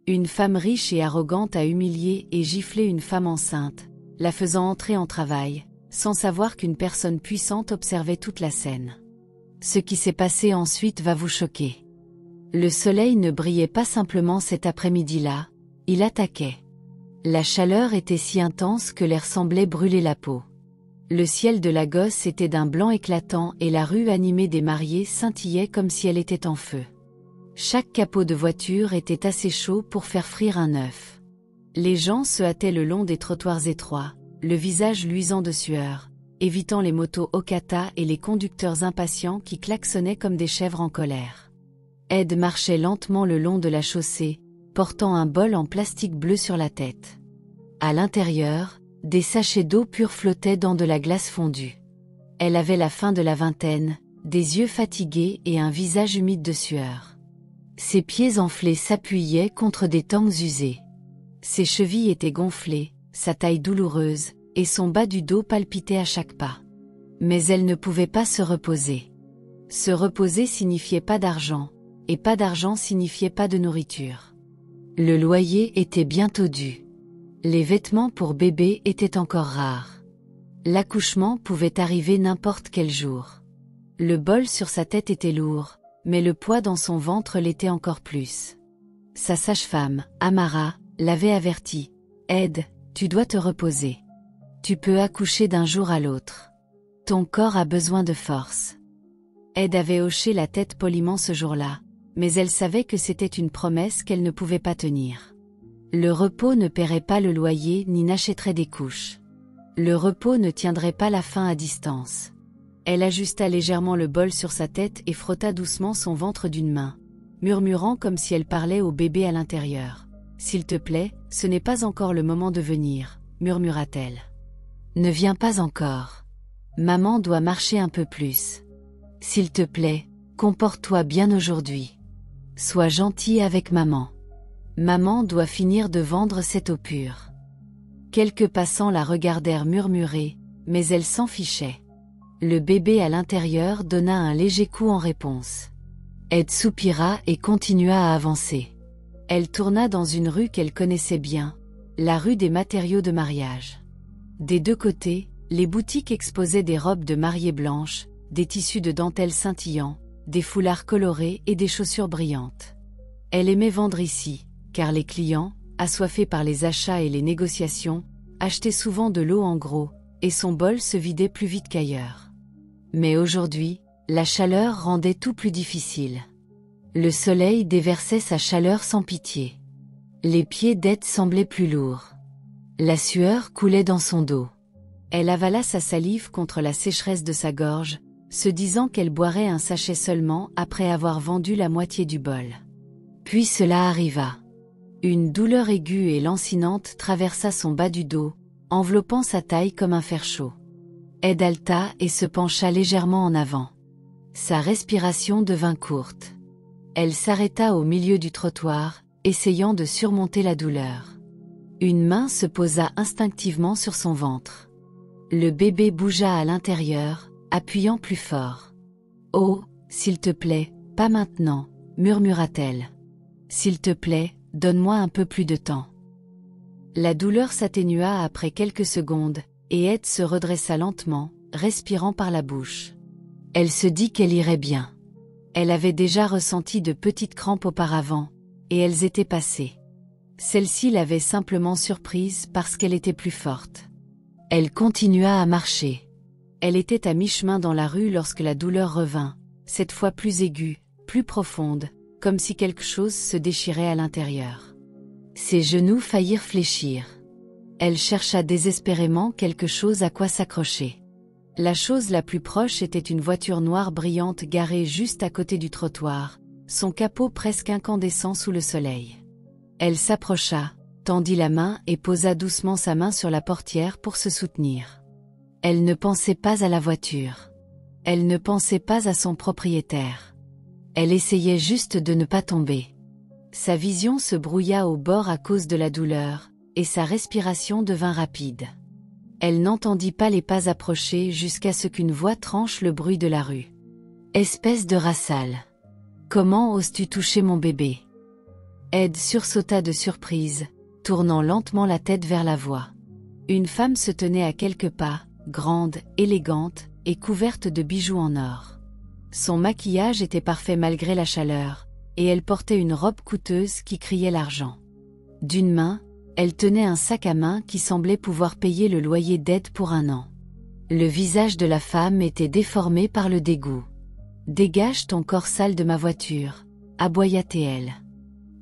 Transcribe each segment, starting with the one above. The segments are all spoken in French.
Une femme riche et arrogante a humilié et giflé une femme enceinte, la faisant entrer en travail, sans savoir qu'une personne puissante observait toute la scène. Ce qui s'est passé ensuite va vous choquer. Le soleil ne brillait pas simplement cet après-midi-là, il attaquait. La chaleur était si intense que l'air semblait brûler la peau. Le ciel de Lagos était d'un blanc éclatant et la rue animée des mariés scintillait comme si elle était en feu. Chaque capot de voiture était assez chaud pour faire frire un œuf. Les gens se hâtaient le long des trottoirs étroits, le visage luisant de sueur, évitant les motos Okata et les conducteurs impatients qui klaxonnaient comme des chèvres en colère. Ed marchait lentement le long de la chaussée, portant un bol en plastique bleu sur la tête. À l'intérieur, des sachets d'eau pure flottaient dans de la glace fondue. Elle avait la fin de la vingtaine, des yeux fatigués et un visage humide de sueur. Ses pieds enflés s'appuyaient contre des tangs usés. Ses chevilles étaient gonflées, sa taille douloureuse, et son bas du dos palpitait à chaque pas. Mais elle ne pouvait pas se reposer. Se reposer signifiait pas d'argent, et pas d'argent signifiait pas de nourriture. Le loyer était bientôt dû. Les vêtements pour bébé étaient encore rares. L'accouchement pouvait arriver n'importe quel jour. Le bol sur sa tête était lourd, mais le poids dans son ventre l'était encore plus. Sa sage-femme, Amara, l'avait averti. « Ed, tu dois te reposer. Tu peux accoucher d'un jour à l'autre. Ton corps a besoin de force. » Ed avait hoché la tête poliment ce jour-là, mais elle savait que c'était une promesse qu'elle ne pouvait pas tenir. Le repos ne paierait pas le loyer ni n'achèterait des couches. Le repos ne tiendrait pas la faim à distance. Elle ajusta légèrement le bol sur sa tête et frotta doucement son ventre d'une main, murmurant comme si elle parlait au bébé à l'intérieur. « S'il te plaît, ce n'est pas encore le moment de venir, » murmura-t-elle. « Ne viens pas encore. Maman doit marcher un peu plus. S'il te plaît, comporte-toi bien aujourd'hui. Sois gentil avec maman. Maman doit finir de vendre cette eau pure. » Quelques passants la regardèrent murmurer, mais elle s'en fichait. Le bébé à l'intérieur donna un léger coup en réponse. Ed soupira et continua à avancer. Elle tourna dans une rue qu'elle connaissait bien, la rue des matériaux de mariage. Des deux côtés, les boutiques exposaient des robes de mariée blanches, des tissus de dentelle scintillants, des foulards colorés et des chaussures brillantes. Elle aimait vendre ici, car les clients, assoiffés par les achats et les négociations, achetaient souvent de l'eau en gros, et son bol se vidait plus vite qu'ailleurs. Mais aujourd'hui, la chaleur rendait tout plus difficile. Le soleil déversait sa chaleur sans pitié. Les pieds d'Ed semblaient plus lourds. La sueur coulait dans son dos. Elle avala sa salive contre la sécheresse de sa gorge, se disant qu'elle boirait un sachet seulement après avoir vendu la moitié du bol. Puis cela arriva. Une douleur aiguë et lancinante traversa son bas du dos, enveloppant sa taille comme un fer chaud. Ed halta et se pencha légèrement en avant. Sa respiration devint courte. Elle s'arrêta au milieu du trottoir, essayant de surmonter la douleur. Une main se posa instinctivement sur son ventre. Le bébé bougea à l'intérieur, appuyant plus fort. « Oh, s'il te plaît, pas maintenant » murmura-t-elle. « S'il te plaît, donne-moi un peu plus de temps. » La douleur s'atténua après quelques secondes, et Ed se redressa lentement, respirant par la bouche. Elle se dit qu'elle irait bien. Elle avait déjà ressenti de petites crampes auparavant, et elles étaient passées. Celle-ci l'avait simplement surprise parce qu'elle était plus forte. Elle continua à marcher. Elle était à mi-chemin dans la rue lorsque la douleur revint, cette fois plus aiguë, plus profonde, comme si quelque chose se déchirait à l'intérieur. Ses genoux faillirent fléchir. Elle chercha désespérément quelque chose à quoi s'accrocher. La chose la plus proche était une voiture noire brillante garée juste à côté du trottoir, son capot presque incandescent sous le soleil. Elle s'approcha, tendit la main et posa doucement sa main sur la portière pour se soutenir. Elle ne pensait pas à la voiture. Elle ne pensait pas à son propriétaire. Elle essayait juste de ne pas tomber. Sa vision se brouilla au bord à cause de la douleur, et sa respiration devint rapide. Elle n'entendit pas les pas approcher jusqu'à ce qu'une voix tranche le bruit de la rue. « Espèce de rat sale. Comment oses-tu toucher mon bébé ? Ed sursauta de surprise, tournant lentement la tête vers la voix. Une femme se tenait à quelques pas, grande, élégante, et couverte de bijoux en or. Son maquillage était parfait malgré la chaleur, et elle portait une robe coûteuse qui criait l'argent. D'une main, elle tenait un sac à main qui semblait pouvoir payer le loyer d'Ed pour 1 an. Le visage de la femme était déformé par le dégoût. « Dégage ton corps sale de ma voiture », aboya-t-elle.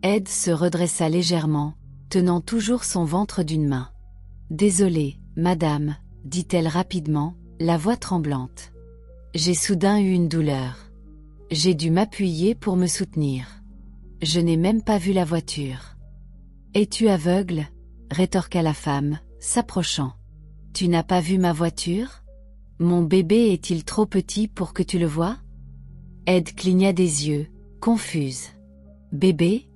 Ed se redressa légèrement, tenant toujours son ventre d'une main. « Désolée, madame », dit-elle rapidement, la voix tremblante. « J'ai soudain eu une douleur. J'ai dû m'appuyer pour me soutenir. Je n'ai même pas vu la voiture. »« Es-tu aveugle ?» rétorqua la femme, s'approchant. « Tu n'as pas vu ma voiture ? Mon bébé est-il trop petit pour que tu le voies ?» Ed cligna des yeux, confuse. « Bébé ?»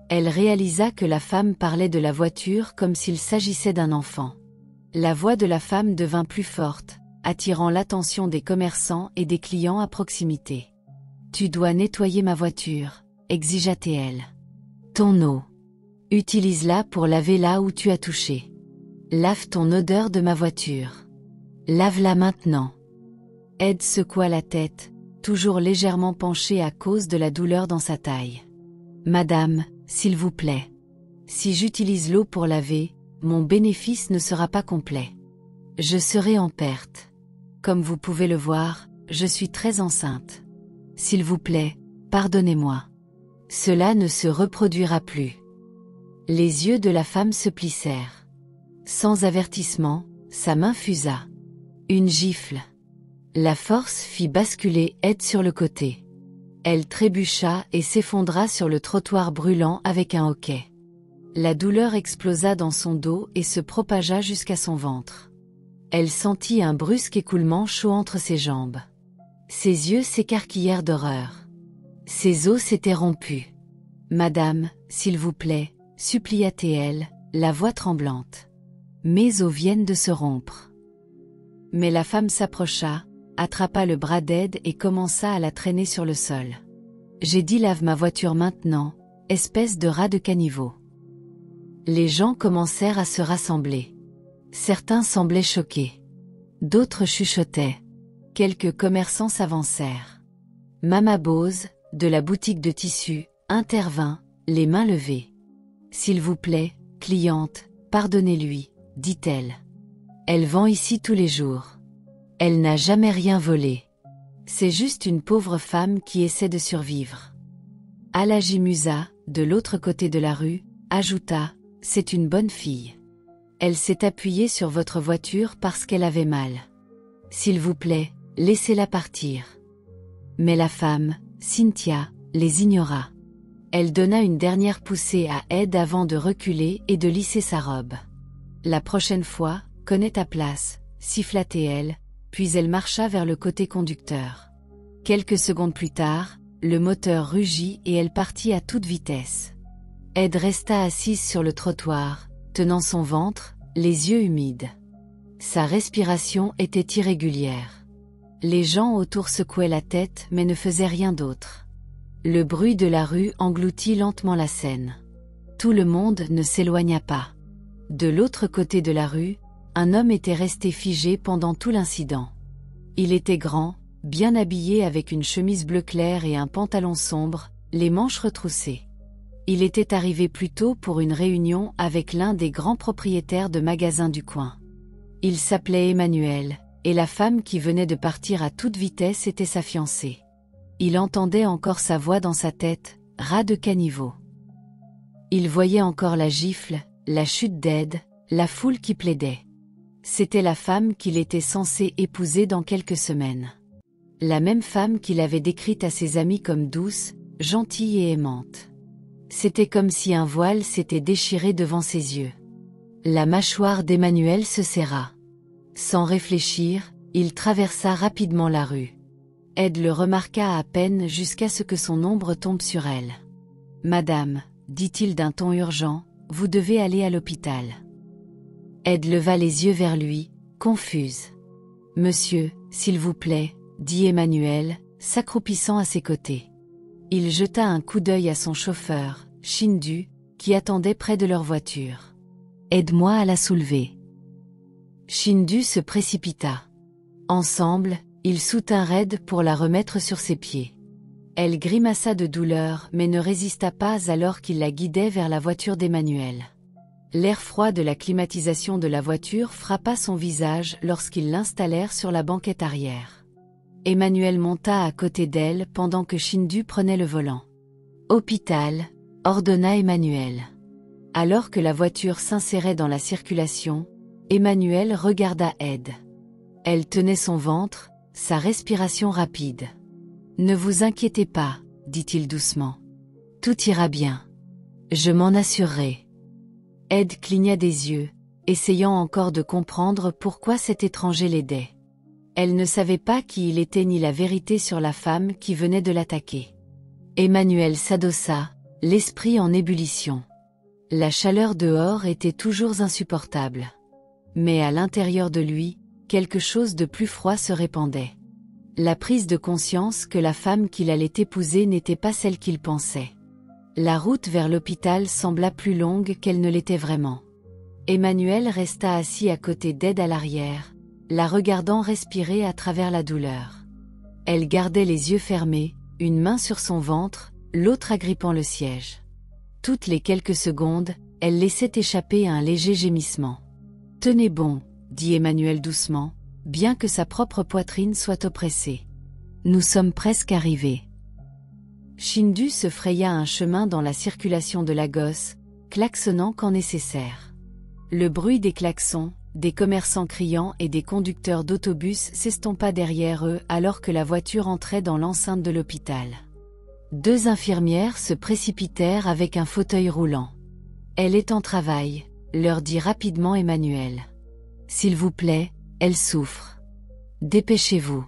Elle réalisa que la femme parlait de la voiture comme s'il s'agissait d'un enfant. La voix de la femme devint plus forte, attirant l'attention des commerçants et des clients à proximité. « Tu dois nettoyer ma voiture », exigea-t-elle. « Ton eau. Utilise-la pour laver là où tu as touché. Lave ton odeur de ma voiture. Lave-la maintenant. » Ed secoua la tête, toujours légèrement penché à cause de la douleur dans sa taille. « Madame, s'il vous plaît. Si j'utilise l'eau pour laver, mon bénéfice ne sera pas complet. Je serai en perte. Comme vous pouvez le voir, je suis très enceinte. S'il vous plaît, pardonnez-moi. Cela ne se reproduira plus. » Les yeux de la femme se plissèrent. Sans avertissement, sa main fusa. Une gifle. La force fit basculer Ed sur le côté. Elle trébucha et s'effondra sur le trottoir brûlant avec un hoquet. La douleur explosa dans son dos et se propagea jusqu'à son ventre. Elle sentit un brusque écoulement chaud entre ses jambes. Ses yeux s'écarquillèrent d'horreur. Ses os s'étaient rompus. « Madame, s'il vous plaît, » supplia-t-elle, la voix tremblante. « Mes os viennent de se rompre. » Mais la femme s'approcha, attrapa le bras d'Ed et commença à la traîner sur le sol. « J'ai dit lave ma voiture maintenant, espèce de rat de caniveau. » Les gens commencèrent à se rassembler. Certains semblaient choqués. D'autres chuchotaient. Quelques commerçants s'avancèrent. Mama Bose, de la boutique de tissus, intervint, les mains levées. « S'il vous plaît, cliente, pardonnez-lui, » dit-elle. « Elle vend ici tous les jours. Elle n'a jamais rien volé. C'est juste une pauvre femme qui essaie de survivre. » Alaji Musa, de l'autre côté de la rue, ajouta « C'est une bonne fille. Elle s'est appuyée sur votre voiture parce qu'elle avait mal. S'il vous plaît, laissez-la partir. » Mais la femme, Cynthia, les ignora. Elle donna une dernière poussée à Ed avant de reculer et de lisser sa robe. « La prochaine fois, connais ta place », siffla-t-elle, puis elle marcha vers le côté conducteur. Quelques secondes plus tard, le moteur rugit et elle partit à toute vitesse. Ed resta assise sur le trottoir, tenant son ventre, les yeux humides. Sa respiration était irrégulière. Les gens autour secouaient la tête mais ne faisaient rien d'autre. Le bruit de la rue engloutit lentement la scène. Tout le monde ne s'éloigna pas. De l'autre côté de la rue, un homme était resté figé pendant tout l'incident. Il était grand, bien habillé avec une chemise bleu clair et un pantalon sombre, les manches retroussées. Il était arrivé plus tôt pour une réunion avec l'un des grands propriétaires de magasins du coin. Il s'appelait Emmanuel, et la femme qui venait de partir à toute vitesse était sa fiancée. Il entendait encore sa voix dans sa tête, rat de caniveau. Il voyait encore la gifle, la chute d'Ed, la foule qui plaidait. C'était la femme qu'il était censé épouser dans quelques semaines. La même femme qu'il avait décrite à ses amis comme douce, gentille et aimante. C'était comme si un voile s'était déchiré devant ses yeux. La mâchoire d'Emmanuel se serra. Sans réfléchir, il traversa rapidement la rue. Ed le remarqua à peine jusqu'à ce que son ombre tombe sur elle. « Madame, » dit-il d'un ton urgent, « vous devez aller à l'hôpital. » Ed leva les yeux vers lui, confuse. « Monsieur, s'il vous plaît, » dit Emmanuel, s'accroupissant à ses côtés. Il jeta un coup d'œil à son chauffeur, Shindu, qui attendait près de leur voiture. « Aide-moi à la soulever. » Shindu se précipita. Ensemble, ils soutinrent Ed pour la remettre sur ses pieds. Elle grimaça de douleur mais ne résista pas alors qu'il la guidait vers la voiture d'Emmanuel. L'air froid de la climatisation de la voiture frappa son visage lorsqu'ils l'installèrent sur la banquette arrière. Emmanuel monta à côté d'elle pendant que Shindu prenait le volant. « Hôpital », ordonna Emmanuel. Alors que la voiture s'insérait dans la circulation, Emmanuel regarda Ed. Elle tenait son ventre, sa respiration rapide. « Ne vous inquiétez pas, dit-il doucement. Tout ira bien. Je m'en assurerai. » Ed cligna des yeux, essayant encore de comprendre pourquoi cet étranger l'aidait. Elle ne savait pas qui il était ni la vérité sur la femme qui venait de l'attaquer. Emmanuel s'adossa, l'esprit en ébullition. La chaleur dehors était toujours insupportable. Mais à l'intérieur de lui, quelque chose de plus froid se répandait. La prise de conscience que la femme qu'il allait épouser n'était pas celle qu'il pensait. La route vers l'hôpital sembla plus longue qu'elle ne l'était vraiment. Emmanuel resta assis à côté d'Ed à l'arrière, la regardant respirer à travers la douleur. Elle gardait les yeux fermés, une main sur son ventre, l'autre agrippant le siège. Toutes les quelques secondes, elle laissait échapper un léger gémissement. « Tenez bon, » dit Emmanuel doucement, bien que sa propre poitrine soit oppressée. « Nous sommes presque arrivés. » Shindu se fraya un chemin dans la circulation de Lagos, klaxonnant quand nécessaire. Le bruit des klaxons, des commerçants criant et des conducteurs d'autobus s'estompa derrière eux alors que la voiture entrait dans l'enceinte de l'hôpital. 2 infirmières se précipitèrent avec un fauteuil roulant. « Elle est en travail », leur dit rapidement Emmanuel. « S'il vous plaît, elle souffre. Dépêchez-vous. »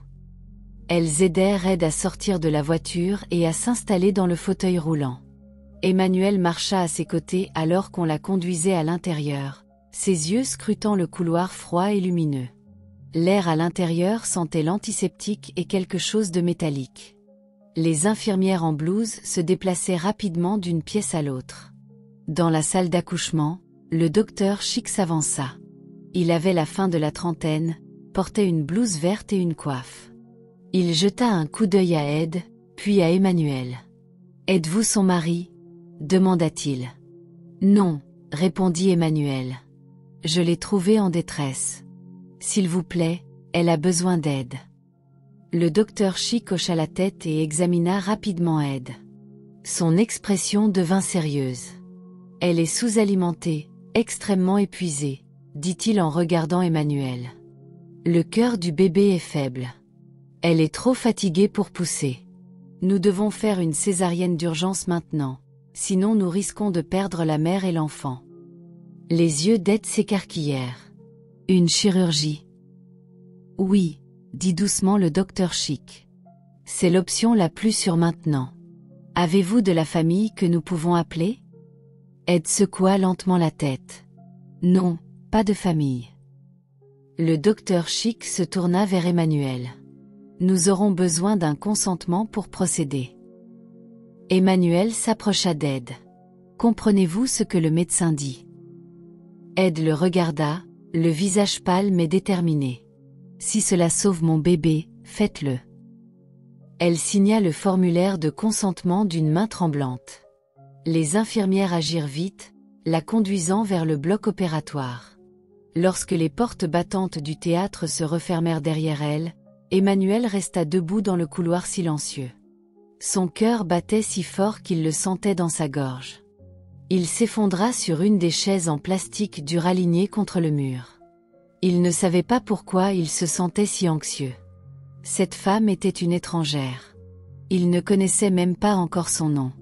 Elles aidèrent Ed à sortir de la voiture et à s'installer dans le fauteuil roulant. Emmanuel marcha à ses côtés alors qu'on la conduisait à l'intérieur, ses yeux scrutant le couloir froid et lumineux. L'air à l'intérieur sentait l'antiseptique et quelque chose de métallique. Les infirmières en blouse se déplaçaient rapidement d'une pièce à l'autre. Dans la salle d'accouchement, le docteur Chic s'avança. Il avait la fin de la trentaine, portait une blouse verte et une coiffe. Il jeta un coup d'œil à Ed, puis à Emmanuel. « Êtes-vous son mari ?» demanda-t-il. « Non, » répondit Emmanuel. « Je l'ai trouvée en détresse. S'il vous plaît, elle a besoin d'aide. » Le docteur Chic hocha la tête et examina rapidement Ed. Son expression devint sérieuse. « Elle est sous-alimentée, extrêmement épuisée, » dit-il en regardant Emmanuel. « Le cœur du bébé est faible. Elle est trop fatiguée pour pousser. Nous devons faire une césarienne d'urgence maintenant, sinon nous risquons de perdre la mère et l'enfant. » Les yeux d'Ed s'écarquillèrent. « Une chirurgie ?» « Oui, » dit doucement le docteur Chic. « C'est l'option la plus sûre maintenant. Avez-vous de la famille que nous pouvons appeler ?» Ed secoua lentement la tête. « Non, pas de famille. » Le docteur Chic se tourna vers Emmanuel. « Nous aurons besoin d'un consentement pour procéder. » Emmanuel s'approcha d'Ed. « Comprenez-vous ce que le médecin dit ?» Ed le regarda, le visage pâle mais déterminé. « Si cela sauve mon bébé, faites-le. » Elle signa le formulaire de consentement d'une main tremblante. Les infirmières agirent vite, la conduisant vers le bloc opératoire. Lorsque les portes battantes du théâtre se refermèrent derrière elle, Emmanuel resta debout dans le couloir silencieux. Son cœur battait si fort qu'il le sentait dans sa gorge. Il s'effondra sur une des chaises en plastique dures alignées contre le mur. Il ne savait pas pourquoi il se sentait si anxieux. Cette femme était une étrangère. Il ne connaissait même pas encore son nom.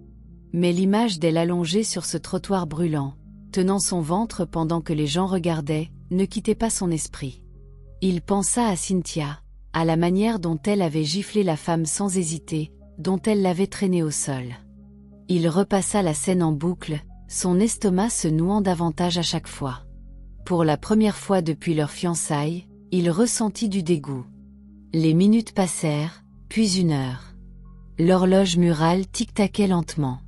Mais l'image d'elle allongée sur ce trottoir brûlant, tenant son ventre pendant que les gens regardaient, ne quittait pas son esprit. Il pensa à Cynthia, à la manière dont elle avait giflé la femme sans hésiter, dont elle l'avait traînée au sol. Il repassa la scène en boucle, son estomac se nouant davantage à chaque fois. Pour la première fois depuis leur fiançailles, il ressentit du dégoût. Les minutes passèrent, puis 1 heure. L'horloge murale tic-taquait lentement.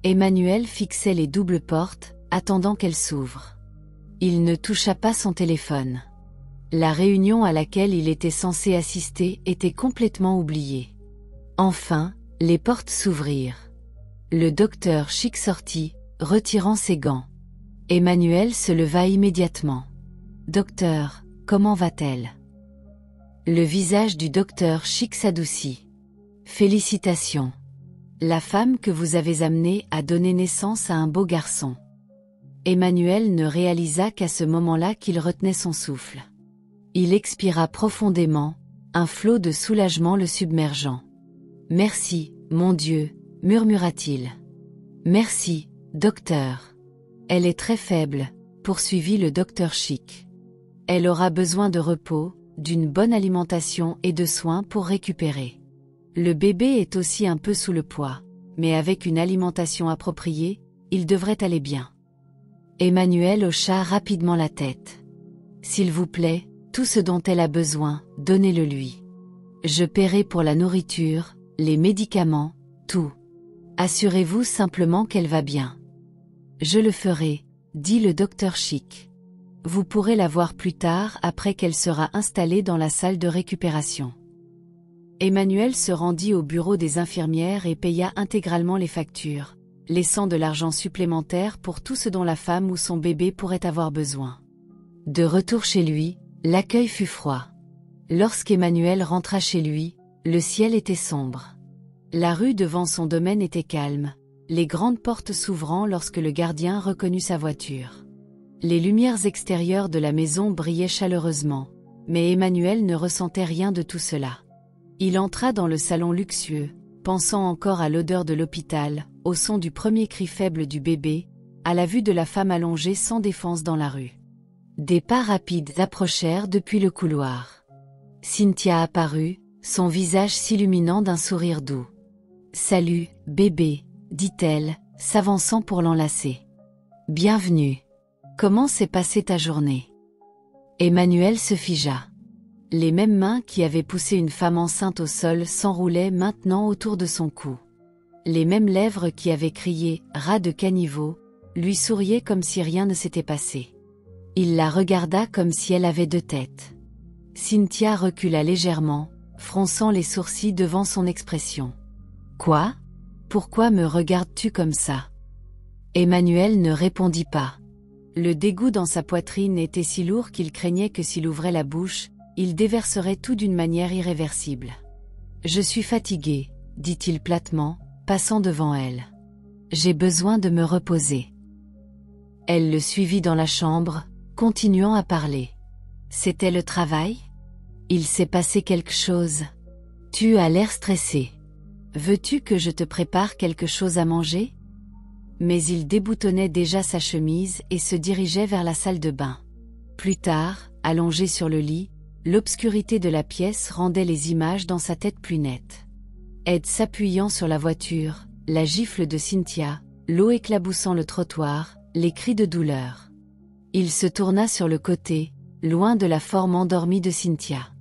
Emmanuel fixait les doubles portes, attendant qu'elles s'ouvrent. Il ne toucha pas son téléphone. La réunion à laquelle il était censé assister était complètement oubliée. Enfin, les portes s'ouvrirent. Le docteur Chic sortit, retirant ses gants. Emmanuel se leva immédiatement. « Docteur, comment va-t-elle » Le visage du docteur Chic s'adoucit. « Félicitations. La femme que vous avez amenée a donné naissance à un beau garçon. » Emmanuel ne réalisa qu'à ce moment-là qu'il retenait son souffle. Il expira profondément, un flot de soulagement le submergeant. « Merci, mon Dieu, murmura-t-il. « Merci, docteur. Elle est très faible, poursuivit le docteur Chic. Elle aura besoin de repos, d'une bonne alimentation et de soins pour récupérer. Le bébé est aussi un peu sous le poids, mais avec une alimentation appropriée, il devrait aller bien. » Emmanuel hocha rapidement la tête. « S'il vous plaît, tout ce dont elle a besoin, donnez-le lui. Je paierai pour la nourriture, les médicaments, tout. Assurez-vous simplement qu'elle va bien. »« Je le ferai, » dit le docteur Chic. « Vous pourrez la voir plus tard après qu'elle sera installée dans la salle de récupération. » Emmanuel se rendit au bureau des infirmières et paya intégralement les factures, laissant de l'argent supplémentaire pour tout ce dont la femme ou son bébé pourrait avoir besoin. De retour chez lui, l'accueil fut froid. Lorsqu'Emmanuel rentra chez lui, le ciel était sombre. La rue devant son domaine était calme, les grandes portes s'ouvrant lorsque le gardien reconnut sa voiture. Les lumières extérieures de la maison brillaient chaleureusement, mais Emmanuel ne ressentait rien de tout cela. Il entra dans le salon luxueux, pensant encore à l'odeur de l'hôpital, au son du premier cri faible du bébé, à la vue de la femme allongée sans défense dans la rue. Des pas rapides approchèrent depuis le couloir. Cynthia apparut, son visage s'illuminant d'un sourire doux. « Salut, bébé », dit-elle, s'avançant pour l'enlacer. « Bienvenue. Comment s'est passée ta journée ?» Emmanuel se figea. Les mêmes mains qui avaient poussé une femme enceinte au sol s'enroulaient maintenant autour de son cou. Les mêmes lèvres qui avaient crié « rat de caniveau » lui souriaient comme si rien ne s'était passé. Il la regarda comme si elle avait deux têtes. Cynthia recula légèrement, fronçant les sourcils devant son expression. « Quoi ? Pourquoi me regardes-tu comme ça ?» Emmanuel ne répondit pas. Le dégoût dans sa poitrine était si lourd qu'il craignait que s'il ouvrait la bouche, il déverserait tout d'une manière irréversible. « Je suis fatigué, » dit-il platement, passant devant elle. « J'ai besoin de me reposer. » Elle le suivit dans la chambre, continuant à parler. « C'était le travail ? Il s'est passé quelque chose ? Tu as l'air stressé. Veux-tu que je te prépare quelque chose à manger ? » Mais il déboutonnait déjà sa chemise et se dirigeait vers la salle de bain. Plus tard, allongé sur le lit, l'obscurité de la pièce rendait les images dans sa tête plus nettes. Ed s'appuyant sur la voiture, la gifle de Cynthia, l'eau éclaboussant le trottoir, les cris de douleur. Il se tourna sur le côté, loin de la forme endormie de Cynthia.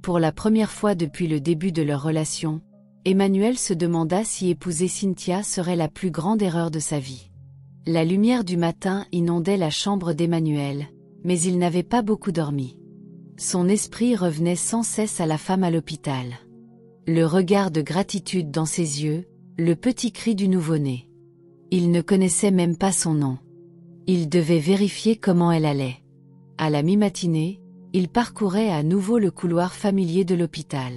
Pour la première fois depuis le début de leur relation, Emmanuel se demanda si épouser Cynthia serait la plus grande erreur de sa vie. La lumière du matin inondait la chambre d'Emmanuel, mais il n'avait pas beaucoup dormi. Son esprit revenait sans cesse à la femme à l'hôpital. Le regard de gratitude dans ses yeux, le petit cri du nouveau-né. Il ne connaissait même pas son nom. Il devait vérifier comment elle allait. À la mi-matinée, il parcourait à nouveau le couloir familier de l'hôpital.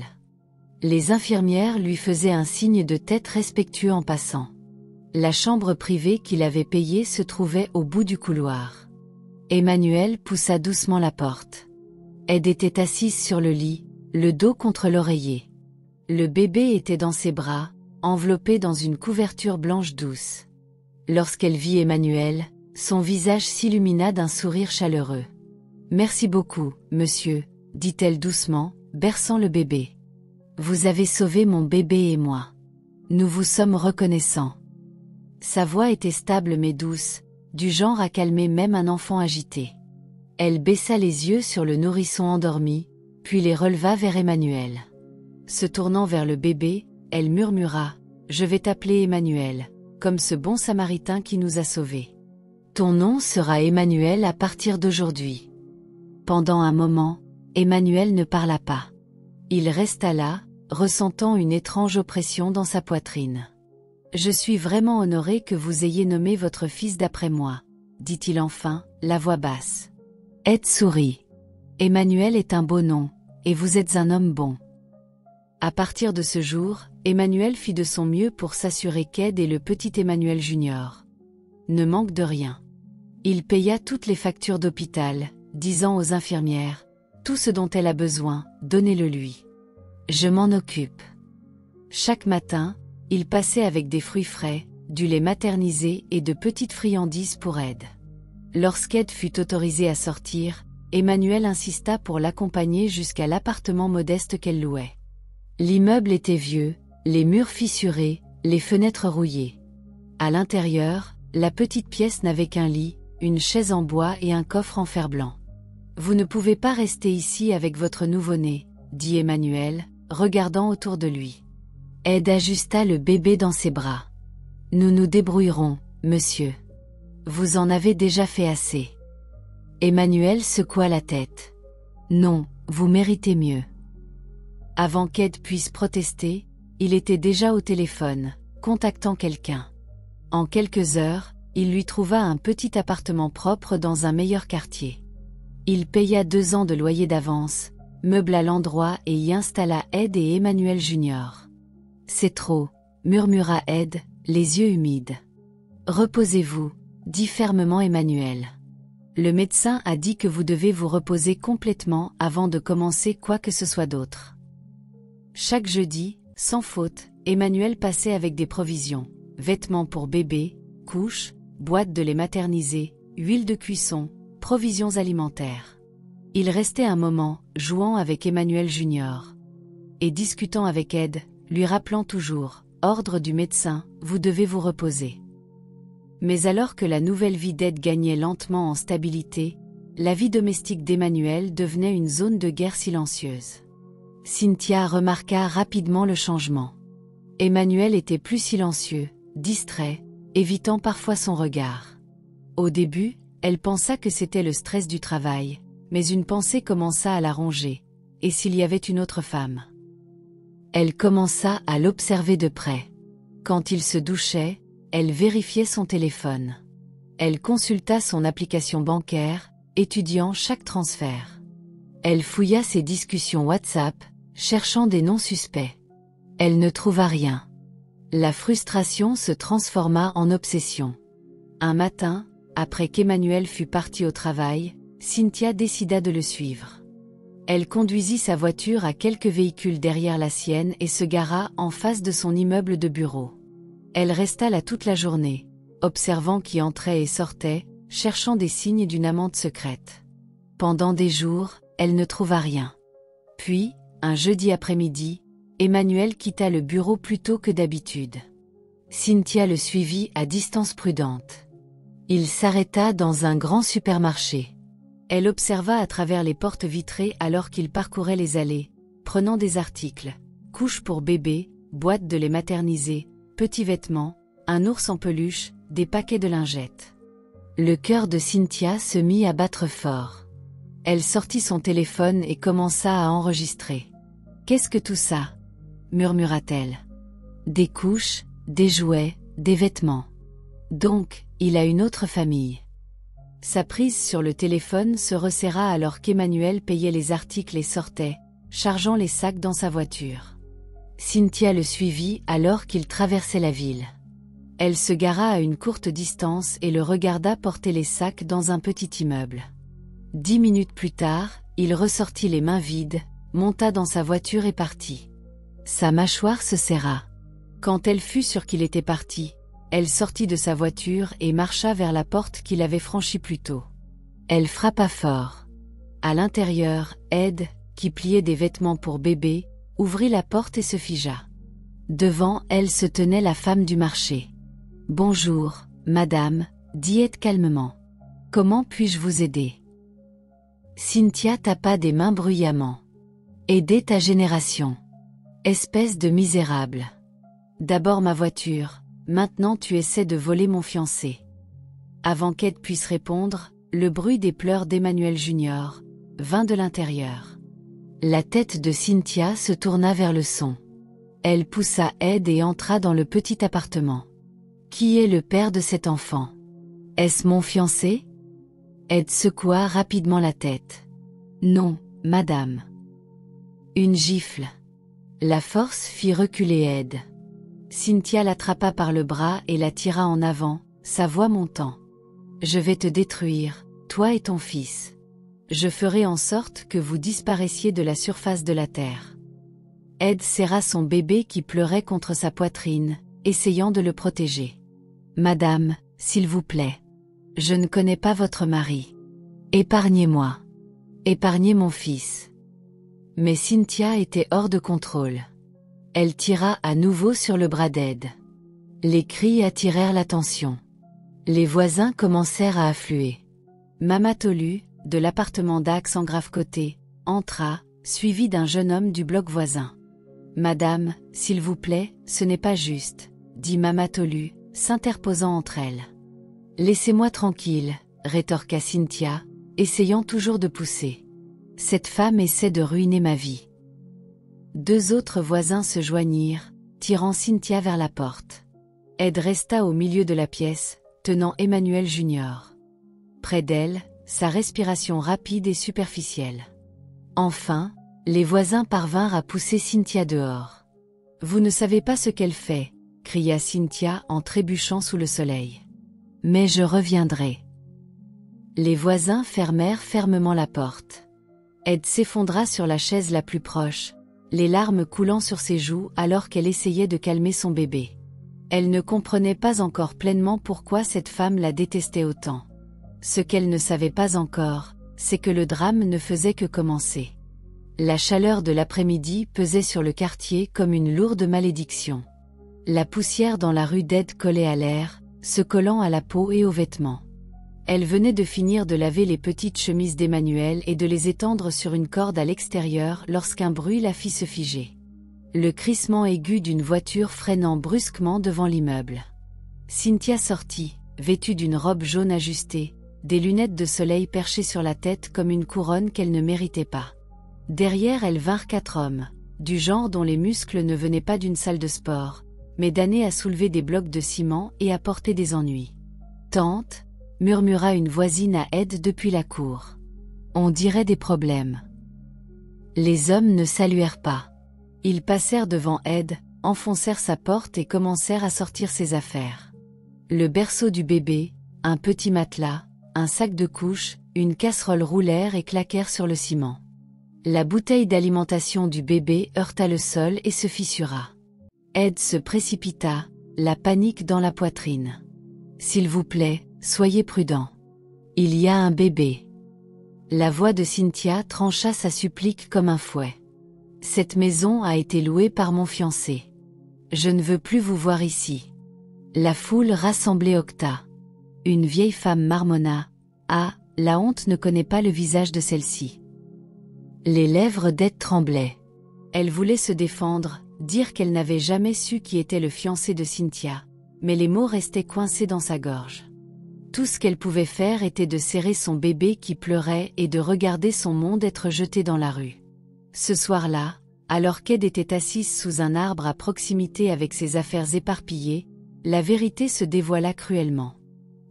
Les infirmières lui faisaient un signe de tête respectueux en passant. La chambre privée qu'il avait payée se trouvait au bout du couloir. Emmanuel poussa doucement la porte. Ed était assise sur le lit, le dos contre l'oreiller. Le bébé était dans ses bras, enveloppé dans une couverture blanche douce. Lorsqu'elle vit Emmanuel, son visage s'illumina d'un sourire chaleureux. « Merci beaucoup, monsieur, » dit-elle doucement, berçant le bébé. « Vous avez sauvé mon bébé et moi. Nous vous sommes reconnaissants. » Sa voix était stable mais douce, du genre à calmer même un enfant agité. Elle baissa les yeux sur le nourrisson endormi, puis les releva vers Emmanuel. Se tournant vers le bébé, elle murmura « Je vais t'appeler Emmanuel. comme ce bon Samaritain qui nous a sauvés. Ton nom sera Emmanuel à partir d'aujourd'hui. » Pendant un moment, Emmanuel ne parla pas. Il resta là, ressentant une étrange oppression dans sa poitrine. « Je suis vraiment honoré que vous ayez nommé votre fils d'après moi, » dit-il enfin, la voix basse. Ed sourit. « Emmanuel est un beau nom, et vous êtes un homme bon. » À partir de ce jour, Emmanuel fit de son mieux pour s'assurer qu'Ed et le petit Emmanuel Junior ne manquent de rien. Il paya toutes les factures d'hôpital, disant aux infirmières « Tout ce dont elle a besoin, donnez-le lui. Je m'en occupe. » Chaque matin, il passait avec des fruits frais, du lait maternisé et de petites friandises pour Ed. Lorsqu'Ed fut autorisé à sortir, Emmanuel insista pour l'accompagner jusqu'à l'appartement modeste qu'elle louait. L'immeuble était vieux, les murs fissurés, les fenêtres rouillées. À l'intérieur, la petite pièce n'avait qu'un lit, une chaise en bois et un coffre en fer blanc. « Vous ne pouvez pas rester ici avec votre nouveau-né, » dit Emmanuel, regardant autour de lui. Ed ajusta le bébé dans ses bras. « Nous nous débrouillerons, monsieur. Vous en avez déjà fait assez. » Emmanuel secoua la tête. « Non, vous méritez mieux. » Avant qu'Ed puisse protester, il était déjà au téléphone, contactant quelqu'un. En quelques heures, il lui trouva un petit appartement propre dans un meilleur quartier. Il paya 2 ans de loyer d'avance, meubla l'endroit et y installa Ed et Emmanuel Junior. « C'est trop, » murmura Ed, les yeux humides. « Reposez-vous, » dit fermement Emmanuel. « Le médecin a dit que vous devez vous reposer complètement avant de commencer quoi que ce soit d'autre. » Chaque jeudi, sans faute, Emmanuel passait avec des provisions, vêtements pour bébé, couches, boîtes de lait maternisé, huile de cuisson, provisions alimentaires. Il restait un moment, jouant avec Emmanuel Junior. Et discutant avec Ed, lui rappelant toujours, ordre du médecin, vous devez vous reposer. Mais alors que la nouvelle vie d'Ed gagnait lentement en stabilité, la vie domestique d'Emmanuel devenait une zone de guerre silencieuse. Cynthia remarqua rapidement le changement. Emmanuel était plus silencieux, distrait, évitant parfois son regard. Au début, elle pensa que c'était le stress du travail, mais une pensée commença à la ronger. Et s'il y avait une autre femme? Elle commença à l'observer de près. Quand il se douchait, elle vérifiait son téléphone. Elle consulta son application bancaire, étudiant chaque transfert. Elle fouilla ses discussions WhatsApp, cherchant des noms suspects. Elle ne trouva rien. La frustration se transforma en obsession. Un matin, après qu'Emmanuel fut parti au travail, Cynthia décida de le suivre. Elle conduisit sa voiture à quelques véhicules derrière la sienne et se gara en face de son immeuble de bureau. Elle resta là toute la journée, observant qui entrait et sortait, cherchant des signes d'une amante secrète. Pendant des jours, elle ne trouva rien. Puis, un jeudi après-midi, Emmanuel quitta le bureau plus tôt que d'habitude. Cynthia le suivit à distance prudente. Il s'arrêta dans un grand supermarché. Elle observa à travers les portes vitrées alors qu'il parcourait les allées, prenant des articles, couches pour bébé, boîtes de lait maternisé, petits vêtements, un ours en peluche, des paquets de lingettes. Le cœur de Cynthia se mit à battre fort. Elle sortit son téléphone et commença à enregistrer. « Qu'est-ce que tout ça ?» murmura-t-elle. « Des couches, des jouets, des vêtements. Donc, il a une autre famille. » Sa prise sur le téléphone se resserra alors qu'Emmanuel payait les articles et sortait, chargeant les sacs dans sa voiture. Cynthia le suivit alors qu'il traversait la ville. Elle se gara à une courte distance et le regarda porter les sacs dans un petit immeuble. 10 minutes plus tard, il ressortit les mains vides, monta dans sa voiture et partit. Sa mâchoire se serra. Quand elle fut sûre qu'il était parti, elle sortit de sa voiture et marcha vers la porte qu'il avait franchie plus tôt. Elle frappa fort. À l'intérieur, Ed, qui pliait des vêtements pour bébé, ouvrit la porte et se figea. Devant elle se tenait la femme du marché. « Bonjour, madame, » dit Ed calmement. « Comment puis-je vous aider ?» Cynthia tapa des mains bruyamment. « Aider ta génération. Espèce de misérable. D'abord ma voiture, Maintenant tu essaies de voler mon fiancé. » Avant qu'Ed puisse répondre, le bruit des pleurs d'Emmanuel Junior vint de l'intérieur. La tête de Cynthia se tourna vers le son. Elle poussa Ed et entra dans le petit appartement. « Qui est le père de cet enfant? Est-ce mon fiancé? » Ed secoua rapidement la tête. « Non, madame. » Une gifle. La force fit reculer Ed. Cynthia l'attrapa par le bras et la tira en avant, sa voix montant. « Je vais te détruire, toi et ton fils. Je ferai en sorte que vous disparaissiez de la surface de la terre. » Ed serra son bébé qui pleurait contre sa poitrine, essayant de le protéger. « Madame, s'il vous plaît. Je ne connais pas votre mari. Épargnez-moi. Épargnez mon fils. » Mais Cynthia était hors de contrôle. Elle tira à nouveau sur le bras d'Ed. Les cris attirèrent l'attention. Les voisins commencèrent à affluer. Mama Tolu, de l'appartement d'Axe en Grave-Côté, entra, suivie d'un jeune homme du bloc voisin. « Madame, s'il vous plaît, ce n'est pas juste, » dit Mama Tolu, s'interposant entre elles. « Laissez-moi tranquille, » rétorqua Cynthia, essayant toujours de pousser. « Cette femme essaie de ruiner ma vie. » Deux autres voisins se joignirent, tirant Cynthia vers la porte. Ed resta au milieu de la pièce, tenant Emmanuel Junior. Près d'elle, sa respiration rapide et superficielle. Enfin, les voisins parvinrent à pousser Cynthia dehors. « Vous ne savez pas ce qu'elle fait » cria Cynthia en trébuchant sous le soleil. « Mais je reviendrai. » Les voisins fermèrent fermement la porte. Ed s'effondra sur la chaise la plus proche, les larmes coulant sur ses joues alors qu'elle essayait de calmer son bébé. Elle ne comprenait pas encore pleinement pourquoi cette femme la détestait autant. Ce qu'elle ne savait pas encore, c'est que le drame ne faisait que commencer. La chaleur de l'après-midi pesait sur le quartier comme une lourde malédiction. La poussière dans la rue d'Ed collait à l'air, se collant à la peau et aux vêtements. Elle venait de finir de laver les petites chemises d'Emmanuel et de les étendre sur une corde à l'extérieur lorsqu'un bruit la fit se figer. Le crissement aigu d'une voiture freinant brusquement devant l'immeuble. Cynthia sortit, vêtue d'une robe jaune ajustée, des lunettes de soleil perchées sur la tête comme une couronne qu'elle ne méritait pas. Derrière elle vinrent 4 hommes, du genre dont les muscles ne venaient pas d'une salle de sport, mais d'années à soulever des blocs de ciment et à porter des ennuis. « Tante » murmura une voisine à Ed depuis la cour. « On dirait des problèmes. » Les hommes ne saluèrent pas. Ils passèrent devant Ed, enfoncèrent sa porte et commencèrent à sortir ses affaires. Le berceau du bébé, un petit matelas, un sac de couches, une casserole roulèrent et claquèrent sur le ciment. La bouteille d'alimentation du bébé heurta le sol et se fissura. Ed se précipita, la panique dans la poitrine. « S'il vous plaît, soyez prudent. Il y a un bébé. » La voix de Cynthia trancha sa supplique comme un fouet. « Cette maison a été louée par mon fiancé. Je ne veux plus vous voir ici. » La foule rassemblée octa. Une vieille femme marmonna. « Ah, la honte ne connaît pas le visage de celle-ci. » Les lèvres d'Ed tremblaient. Elle voulait se défendre, dire qu'elle n'avait jamais su qui était le fiancé de Cynthia, mais les mots restaient coincés dans sa gorge. Tout ce qu'elle pouvait faire était de serrer son bébé qui pleurait et de regarder son monde être jeté dans la rue. Ce soir-là, alors qu'Ed était assise sous un arbre à proximité avec ses affaires éparpillées, la vérité se dévoila cruellement.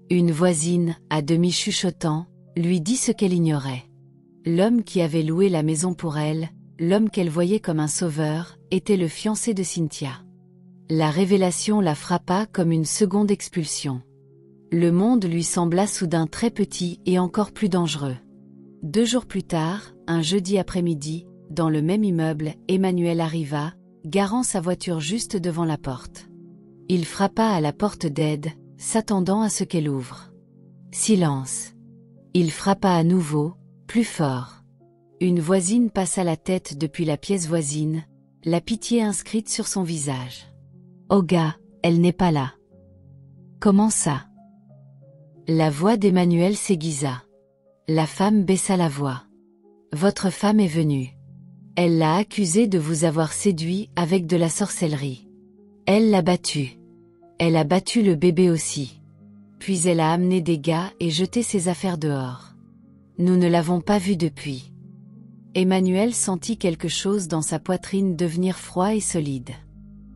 Une voisine, à demi chuchotant, lui dit ce qu'elle ignorait. L'homme qui avait loué la maison pour elle, l'homme qu'elle voyait comme un sauveur, était le fiancé de Cynthia. La révélation la frappa comme une seconde expulsion. Le monde lui sembla soudain très petit et encore plus dangereux. 2 jours plus tard, un jeudi après-midi, dans le même immeuble, Emmanuel arriva, garant sa voiture juste devant la porte. Il frappa à la porte d'Ed, s'attendant à ce qu'elle ouvre. Silence. Il frappa à nouveau, plus fort. Une voisine passa la tête depuis la pièce voisine, la pitié inscrite sur son visage. « Oh gars, elle n'est pas là. »« Comment ça ?» La voix d'Emmanuel s'aiguisa. La femme baissa la voix. « Votre femme est venue. Elle l'a accusé de vous avoir séduit avec de la sorcellerie. Elle l'a battu. Elle a battu le bébé aussi. Puis elle a amené des gars et jeté ses affaires dehors. Nous ne l'avons pas vue depuis. Emmanuel sentit quelque chose dans sa poitrine devenir froid et solide.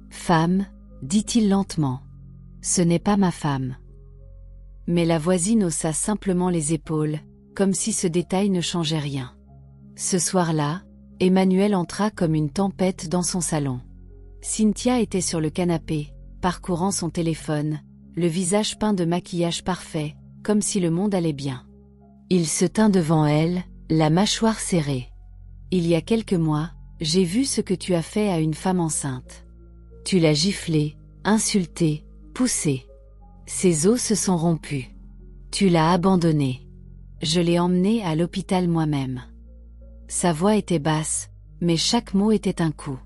Femme, dit-il lentement. Ce n'est pas ma femme. Mais la voisine haussa simplement les épaules, comme si ce détail ne changeait rien. Ce soir-là, Emmanuel entra comme une tempête dans son salon. Cynthia était sur le canapé, parcourant son téléphone, le visage peint de maquillage parfait, comme si le monde allait bien. Il se tint devant elle, la mâchoire serrée. Il y a quelques mois, j'ai vu ce que tu as fait à une femme enceinte. Tu l'as giflée, insultée, poussée. Ses os se sont rompus. Tu l'as abandonnée. Je l'ai emmenée à l'hôpital moi-même. Sa voix était basse, mais chaque mot était un coup.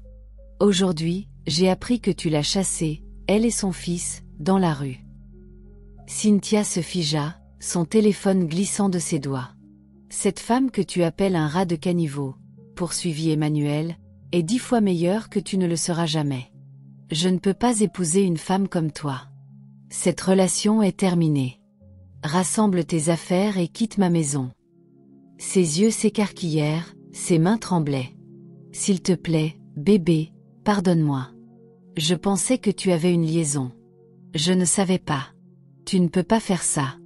Aujourd'hui, j'ai appris que tu l'as chassée, elle et son fils, dans la rue. Cynthia se figea, son téléphone glissant de ses doigts. Cette femme que tu appelles un rat de caniveau, poursuivit Emmanuel, est 10 fois meilleure que tu ne le seras jamais. Je ne peux pas épouser une femme comme toi. Cette relation est terminée. Rassemble tes affaires et quitte ma maison. Ses yeux s'écarquillèrent, ses mains tremblaient. S'il te plaît, bébé, pardonne-moi. Je pensais que tu avais une liaison. Je ne savais pas. Tu ne peux pas faire ça.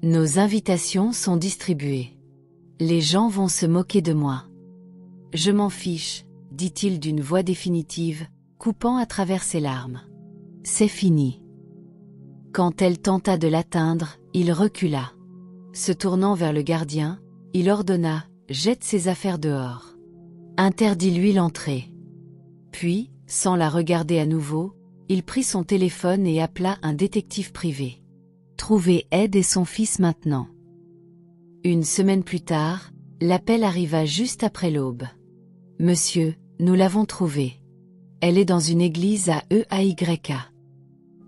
Nos invitations sont distribuées. Les gens vont se moquer de moi. Je m'en fiche, dit-il d'une voix définitive, coupant à travers ses larmes. C'est fini. Quand elle tenta de l'atteindre, il recula. Se tournant vers le gardien, il ordonna « Jette ses affaires dehors. Interdis-lui l'entrée. » Puis, sans la regarder à nouveau, il prit son téléphone et appela un détective privé. Trouvez Ed et son fils maintenant. Une semaine plus tard, l'appel arriva juste après l'aube. Monsieur, nous l'avons trouvée. Elle est dans une église à EAYK.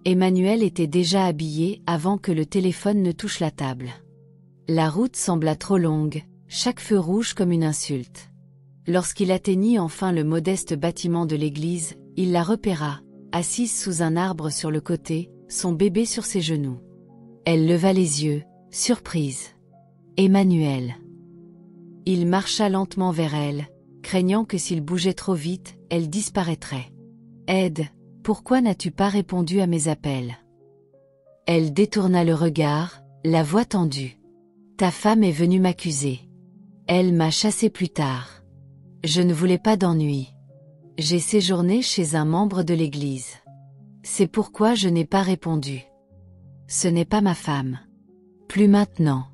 Emmanuel était déjà habillé avant que le téléphone ne touche la table. La route sembla trop longue, chaque feu rouge comme une insulte. Lorsqu'il atteignit enfin le modeste bâtiment de l'église, il la repéra, assise sous un arbre sur le côté, son bébé sur ses genoux. Elle leva les yeux, surprise. Emmanuel. Il marcha lentement vers elle, craignant que s'il bougeait trop vite, elle disparaîtrait. Ed, pourquoi n'as-tu pas répondu à mes appels? Elle détourna le regard, la voix tendue. Ta femme est venue m'accuser. Elle m'a chassé plus tard. Je ne voulais pas d'ennui. J'ai séjourné chez un membre de l'église. C'est pourquoi je n'ai pas répondu. Ce n'est pas ma femme. Plus maintenant.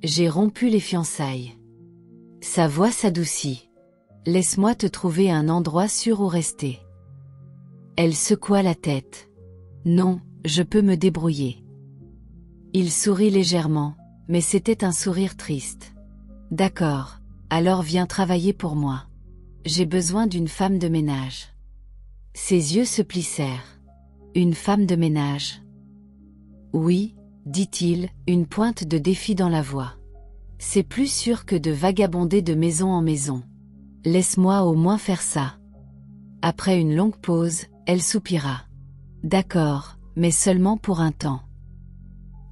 J'ai rompu les fiançailles. Sa voix s'adoucit. Laisse-moi te trouver un endroit sûr où rester. Elle secoua la tête. Non, je peux me débrouiller. Il sourit légèrement, mais c'était un sourire triste. D'accord, alors viens travailler pour moi. J'ai besoin d'une femme de ménage. Ses yeux se plissèrent. Une femme de ménage? Oui, dit-il, une pointe de défi dans la voix. C'est plus sûr que de vagabonder de maison en maison. Laisse-moi au moins faire ça. Après une longue pause, elle soupira. D'accord, mais seulement pour un temps.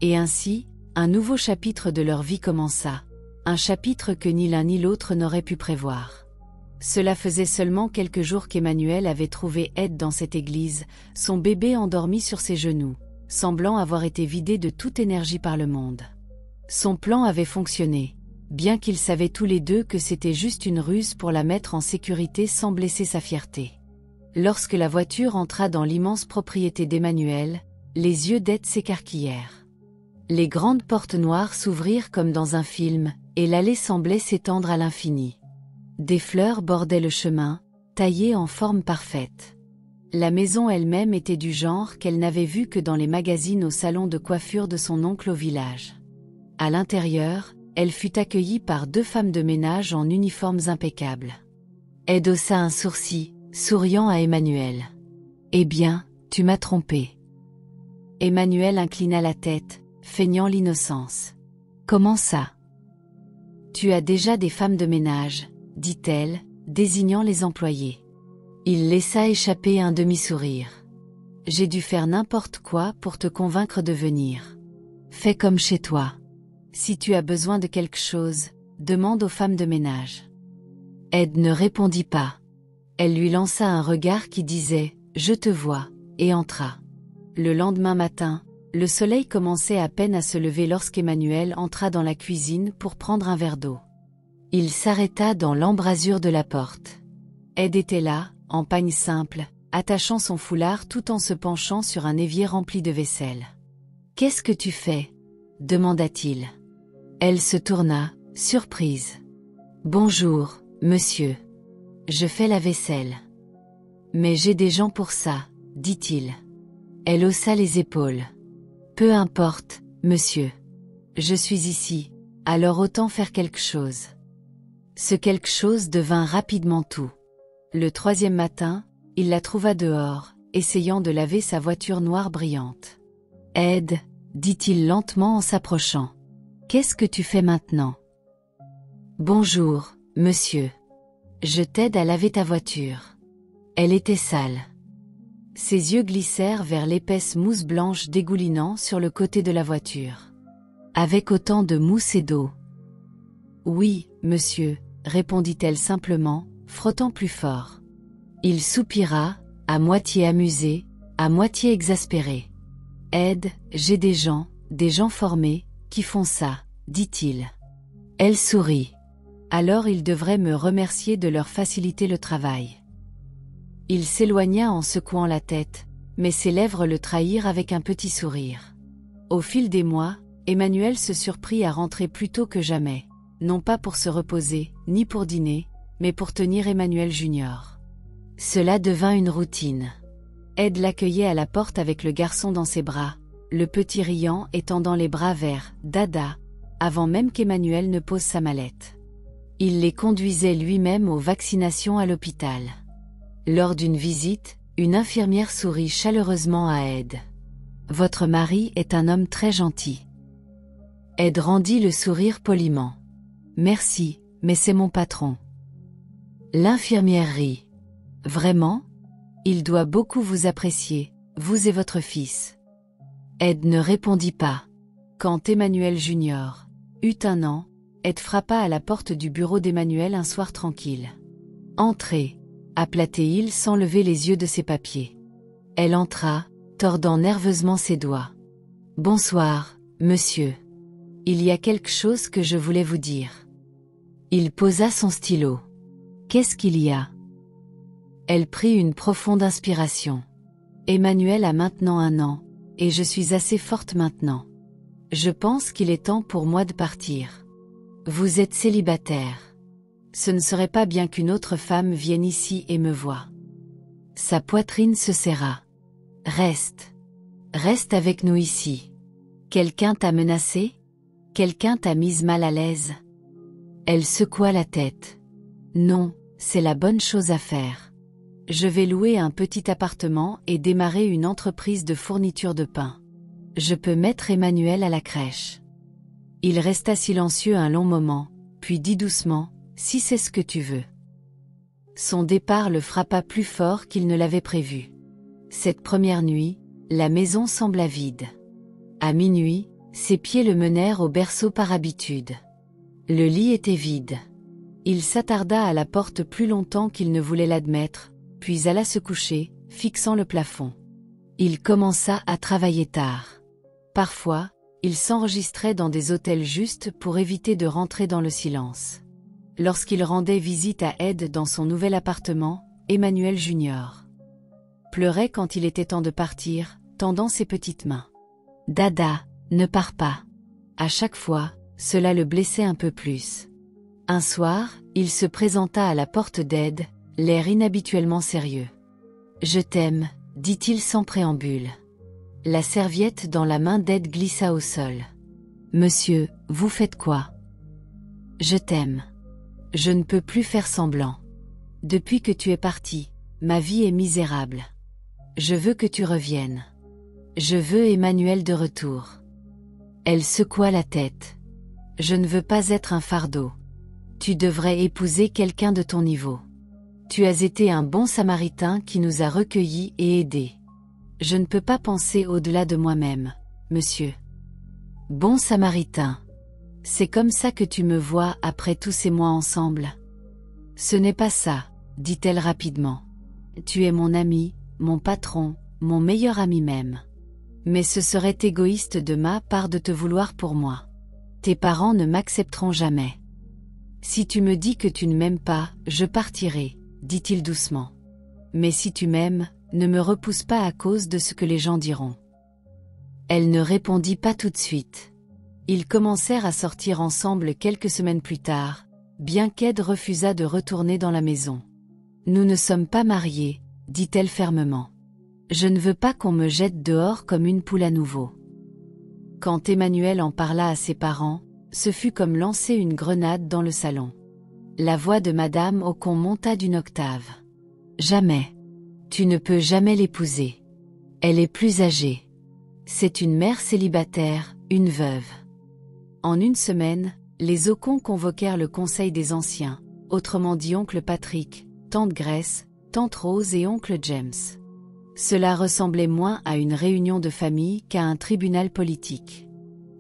Et ainsi, un nouveau chapitre de leur vie commença, un chapitre que ni l'un ni l'autre n'aurait pu prévoir. Cela faisait seulement quelques jours qu'Emmanuel avait trouvé Ed dans cette église, son bébé endormi sur ses genoux, semblant avoir été vidé de toute énergie par le monde. Son plan avait fonctionné, bien qu'ils savaient tous les deux que c'était juste une ruse pour la mettre en sécurité sans blesser sa fierté. Lorsque la voiture entra dans l'immense propriété d'Emmanuel, les yeux d'Ed s'écarquillèrent. Les grandes portes noires s'ouvrirent comme dans un film, et l'allée semblait s'étendre à l'infini. Des fleurs bordaient le chemin, taillées en forme parfaite. La maison elle-même était du genre qu'elle n'avait vu que dans les magazines au salon de coiffure de son oncle au village. À l'intérieur, elle fut accueillie par 2 femmes de ménage en uniformes impeccables. Ed haussa un sourcil, souriant à Emmanuel. « Eh bien, tu m'as trompé. » Emmanuel inclina la tête, feignant l'innocence. « Comment ça? » « Tu as déjà des femmes de ménage, » dit-elle, désignant les employés. Il laissa échapper un demi-sourire. J'ai dû faire n'importe quoi pour te convaincre de venir. Fais comme chez toi. Si tu as besoin de quelque chose, demande aux femmes de ménage. Ed ne répondit pas. Elle lui lança un regard qui disait « Je te vois » et entra. Le lendemain matin, le soleil commençait à peine à se lever lorsqu'Emmanuel entra dans la cuisine pour prendre un verre d'eau. Il s'arrêta dans l'embrasure de la porte. Ed était là, en pagne simple, attachant son foulard tout en se penchant sur un évier rempli de vaisselle. « Qu'est-ce que tu fais » demanda-t-il. Elle se tourna, surprise. « Bonjour, monsieur. Je fais la vaisselle. »« Mais j'ai des gens pour ça, » dit-il. Elle haussa les épaules. « Peu importe, monsieur. Je suis ici, alors autant faire quelque chose. » Ce quelque chose devint rapidement tout. Le troisième matin, il la trouva dehors, essayant de laver sa voiture noire brillante. « Ed, » dit-il lentement en s'approchant. « Qu'est-ce que tu fais maintenant ?»« Bonjour, monsieur. Je t'aide à laver ta voiture. » Elle était sale. Ses yeux glissèrent vers l'épaisse mousse blanche dégoulinant sur le côté de la voiture. Avec autant de mousse et d'eau. « Oui, monsieur, » répondit-elle simplement, frottant plus fort. Il soupira, à moitié amusé, à moitié exaspéré. « Ed, j'ai des gens formés, qui font ça, » dit-il. Elle sourit. « Alors ils devraient me remercier de leur faciliter le travail. » Il s'éloigna en secouant la tête, mais ses lèvres le trahirent avec un petit sourire. Au fil des mois, Emmanuel se surprit à rentrer plus tôt que jamais, non pas pour se reposer, ni pour dîner, mais pour tenir Emmanuel Junior. Cela devint une routine. Ed l'accueillait à la porte avec le garçon dans ses bras, le petit riant et tendant les bras vers « Dada », avant même qu'Emmanuel ne pose sa mallette. Il les conduisait lui-même aux vaccinations à l'hôpital. Lors d'une visite, une infirmière sourit chaleureusement à Ed. « Votre mari est un homme très gentil. » Ed rendit le sourire poliment. « Merci, mais c'est mon patron. » L'infirmière rit. « Vraiment ? Il doit beaucoup vous apprécier, vous et votre fils. » Ed ne répondit pas. Quand Emmanuel Junior eut 1 an, Ed frappa à la porte du bureau d'Emmanuel un soir tranquille. « Entrez » appela-t-il sans lever les yeux de ses papiers. Elle entra, tordant nerveusement ses doigts. « Bonsoir, monsieur. Il y a quelque chose que je voulais vous dire. » Il posa son stylo. « Qu'est-ce qu'il y a ?» Elle prit une profonde inspiration. « Emmanuel a maintenant 1 an, et je suis assez forte maintenant. Je pense qu'il est temps pour moi de partir. Vous êtes célibataire. Ce ne serait pas bien qu'une autre femme vienne ici et me voie. » Sa poitrine se serra. « Reste. Reste avec nous ici. Quelqu'un t'a menacé ? Quelqu'un t'a mise mal à l'aise ?» Elle secoua la tête. « Non, c'est la bonne chose à faire. Je vais louer un petit appartement et démarrer une entreprise de fourniture de pain. Je peux mettre Emmanuel à la crèche. » Il resta silencieux un long moment, puis dit doucement, « Si c'est ce que tu veux. » Son départ le frappa plus fort qu'il ne l'avait prévu. Cette première nuit, la maison sembla vide. À minuit, ses pieds le menèrent au berceau par habitude. Le lit était vide. Il s'attarda à la porte plus longtemps qu'il ne voulait l'admettre, puis alla se coucher, fixant le plafond. Il commença à travailler tard. Parfois, il s'enregistrait dans des hôtels juste pour éviter de rentrer dans le silence. Lorsqu'il rendait visite à Ed dans son nouvel appartement, Emmanuel Junior pleurait quand il était temps de partir, tendant ses petites mains. « Dada, ne pars pas. » À chaque fois, cela le blessait un peu plus. Un soir, il se présenta à la porte d'Ed, l'air inhabituellement sérieux. « Je t'aime », dit-il sans préambule. La serviette dans la main d'Ed glissa au sol. « Monsieur, vous faites quoi ? » « Je t'aime. Je ne peux plus faire semblant. Depuis que tu es parti, ma vie est misérable. Je veux que tu reviennes. Je veux Emmanuel de retour. » Elle secoua la tête. « Je ne veux pas être un fardeau. Tu devrais épouser quelqu'un de ton niveau. Tu as été un bon samaritain qui nous a recueillis et aidés. Je ne peux pas penser au-delà de moi-même, monsieur. Bon Samaritain. C'est comme ça que tu me vois après tous ces mois ensemble? Ce n'est pas ça, dit-elle rapidement. Tu es mon ami, mon patron, mon meilleur ami même. Mais ce serait égoïste de ma part de te vouloir pour moi. Tes parents ne m'accepteront jamais. Si tu me dis que tu ne m'aimes pas, je partirai, dit-il doucement. Mais si tu m'aimes, ne me repousse pas à cause de ce que les gens diront. Elle ne répondit pas tout de suite. Ils commencèrent à sortir ensemble quelques semaines plus tard, bien qu'Ed refusât de retourner dans la maison. Nous ne sommes pas mariés, dit-elle fermement. Je ne veux pas qu'on me jette dehors comme une poule à nouveau. Quand Emmanuel en parla à ses parents, ce fut comme lancer une grenade dans le salon. La voix de Madame Ocon monta d'une octave. Jamais. Tu ne peux jamais l'épouser. Elle est plus âgée. C'est une mère célibataire, une veuve. En une semaine, les Ocon convoquèrent le conseil des anciens, autrement dit oncle Patrick, tante Grace, tante Rose et oncle James. Cela ressemblait moins à une réunion de famille qu'à un tribunal politique.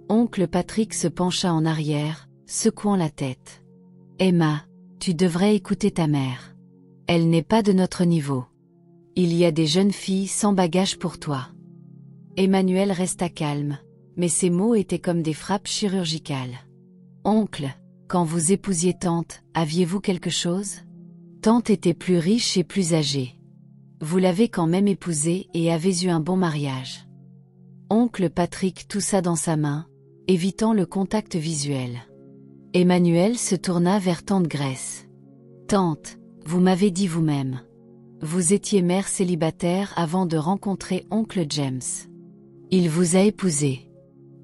Oncle Patrick se pencha en arrière, secouant la tête. « Emma, tu devrais écouter ta mère. Elle n'est pas de notre niveau. Il y a des jeunes filles sans bagage pour toi. » Emmanuel resta calme, mais ses mots étaient comme des frappes chirurgicales. « Oncle, quand vous épousiez tante, aviez-vous quelque chose? Tante était plus riche et plus âgée. Vous l'avez quand même épousée et avez eu un bon mariage. » Oncle Patrick toussa dans sa main, évitant le contact visuel. Emmanuel se tourna vers tante Grace. « Tante, vous m'avez dit vous-même. Vous étiez mère célibataire avant de rencontrer oncle James. Il vous a épousé.